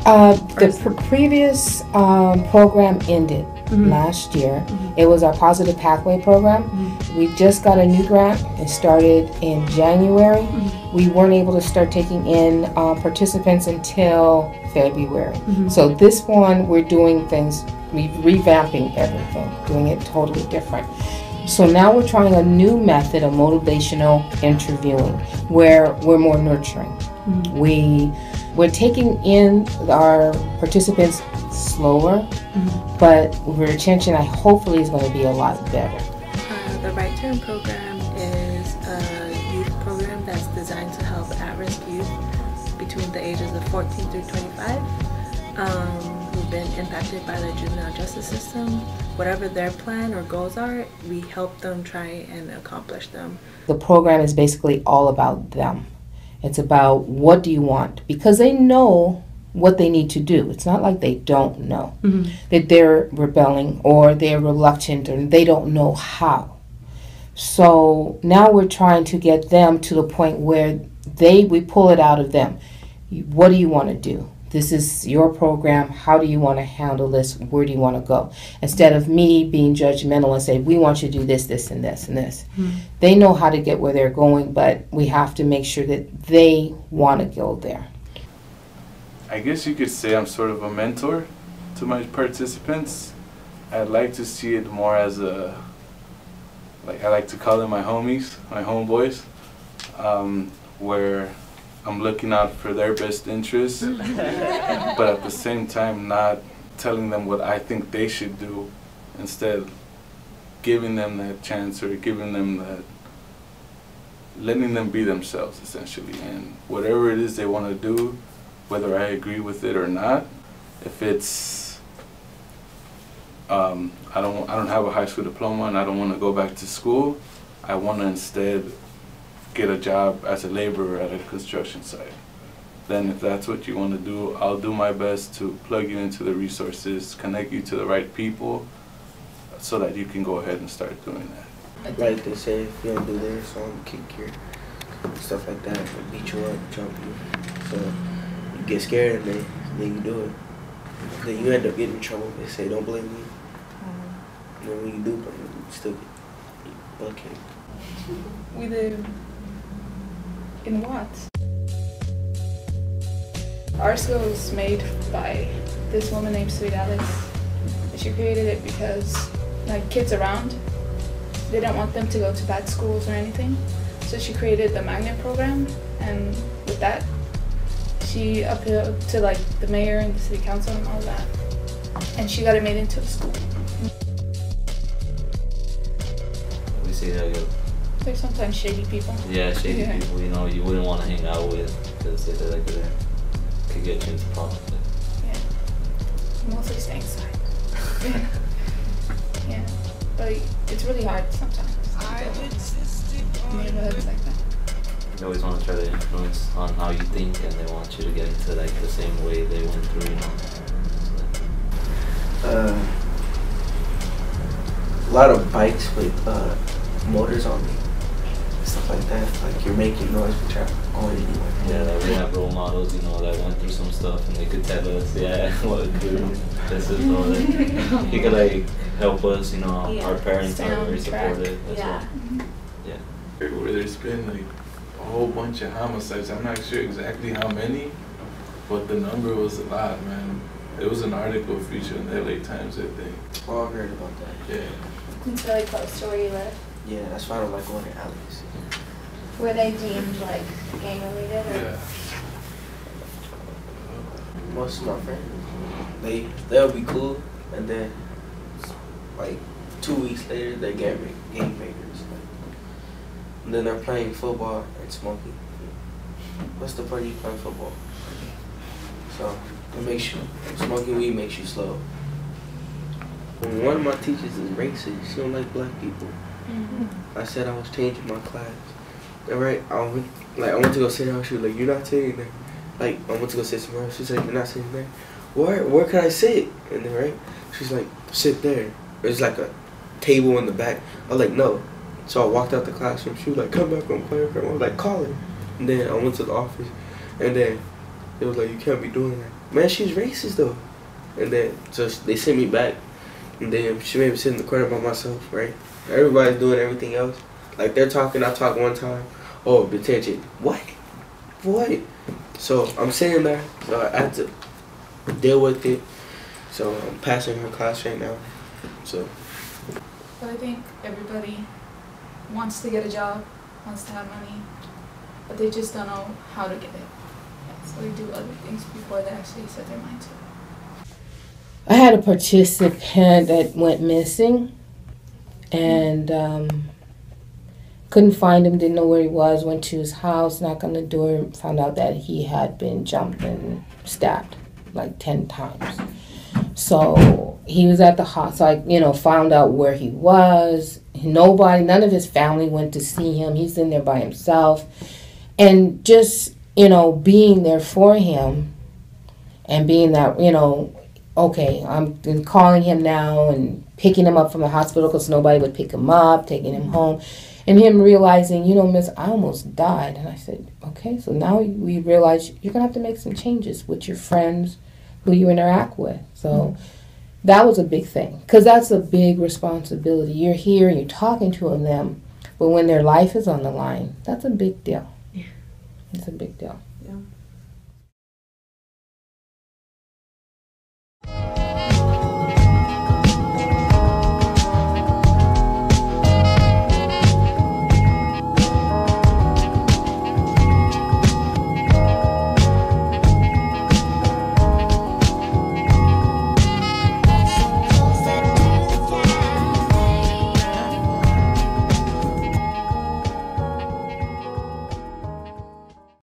The previous program ended last year. It was our Positive Pathway program. We just got a new grant. It started in January. We weren't able to start taking in participants until February. So this one, we're doing things, we're revamping everything, doing it totally different. So now we're trying a new method of motivational interviewing where we're more nurturing. We're taking in our participants slower, but retention hopefully is going to be a lot better. The Right Turn program is a youth program that's designed to help at-risk youth between the ages of 14 through 25 who've been impacted by the juvenile justice system. Whatever their plan or goals are, we help them try and accomplish them. The program is basically all about them. It's about what do you want, because they know what they need to do. It's not like they don't know that they're rebelling or they're reluctant or they don't know how. So now we're trying to get them to the point where we pull it out of them. What do you want to do? This is your program. How do you want to handle this? Where do you want to go? Instead of me being judgmental and say, we want you to do this, this, and this, and this. They know how to get where they're going, but we have to make sure that they want to go there. I guess you could say I'm sort of a mentor to my participants. I'd like to see it more as I like to call them my homies, my homeboys, where I'm looking out for their best interests, but at the same time not telling them what I think they should do. Instead, giving them that chance or giving them that, letting them be themselves essentially, and whatever it is they want to do, whether I agree with it or not. If it's I don't have a high school diploma and I don't want to go back to school, I want to instead get a job as a laborer at a construction site. Then if that's what you want to do, I'll do my best to plug you into the resources, connect you to the right people so that you can go ahead and start doing that. Like they say, if you don't do this, I'll kick your stuff like that, or beat you up, jump you. So you get scared and then you do it. Then you end up getting in trouble. They say, don't blame me. And then when you do blame me, you still get butt kicked. We live in Watts. Our school was made by this woman named Sweet Alice. And she created it because like kids around, they didn't want them to go to bad schools or anything. So she created the magnet program, and with that she appealed to like the mayor and the city council and all that. And she got it made into a school. We see that There's sometimes shady people. yeah, shady people, you know, you wouldn't want to hang out with because they like that could get you into problems. Yeah. Mostly stay inside. Yeah. But it's really hard sometimes. Neighborhoods like that. They always want to try to influence on how you think, and they want you to get into like the same way they went through, you know. A lot of bikes with motors on me, stuff like that. Like you're making noise, but you're not going anywhere. Yeah, like we have role models, you know, that went through some stuff, and they could tell us, yeah, what to do. This is all that. He could like help us, you know. Yeah. Our parents are very Soundtrack. supportive as well. Yeah. Where there's been like a whole bunch of homicides. I'm not sure exactly how many, but the number was a lot, man. There was an article featured in the LA Times, I think. Oh, I've heard about that. Yeah. It's really close to where you live. Yeah, that's why I don't like going to alleys. Were they deemed like gang related or? Yeah. Most of my friends, they'll be cool, and then like 2 weeks later they're gang bangers. And then they're playing football and smoking. What's the point of you playing football? So it makes you, smoking weed makes you slow. And one of my teachers is racist. She don't like black people. I said I was changing my class. Alright, I went to go sit down. She was like, "You're not sitting there." Like I went to go sit somewhere else. She said, "You're not sitting there." Where can I sit? And then right, she's like, "Sit there." There's like a table in the back. I was like, "No." So I walked out the classroom. She was like, "Come back on playground." I was like, "Call her." And then I went to the office, and then it was like, "You can't be doing that." man, she's racist though. And then, so they sent me back. And then she made me sit in the corner by myself, right? Everybody's doing everything else. Like, they're talking, I talk one time. Oh, detention. What? What? So, I'm sitting there. So, I had to deal with it. So, I'm passing her class right now. So. But I think everybody wants to get a job, wants to have money, but they just don't know how to get it. So they do other things before they actually set their mind to it. I had a participant that went missing and couldn't find him, didn't know where he was, went to his house, knocked on the door, found out that he had been jumped and stabbed like 10 times. So he was at the hospital, so I, found out where he was. None of his family went to see him. He's in there by himself. And just, being there for him and being that, okay, I'm calling him now and picking him up from the hospital because nobody would pick him up, taking him home. And him realizing, miss, I almost died. And I said, okay, so now we realize you're going to have to make some changes with your friends who you interact with. So that was a big thing because that's a big responsibility. You're here, you're talking to them, but when their life is on the line, that's a big deal. Yeah. It's a big deal.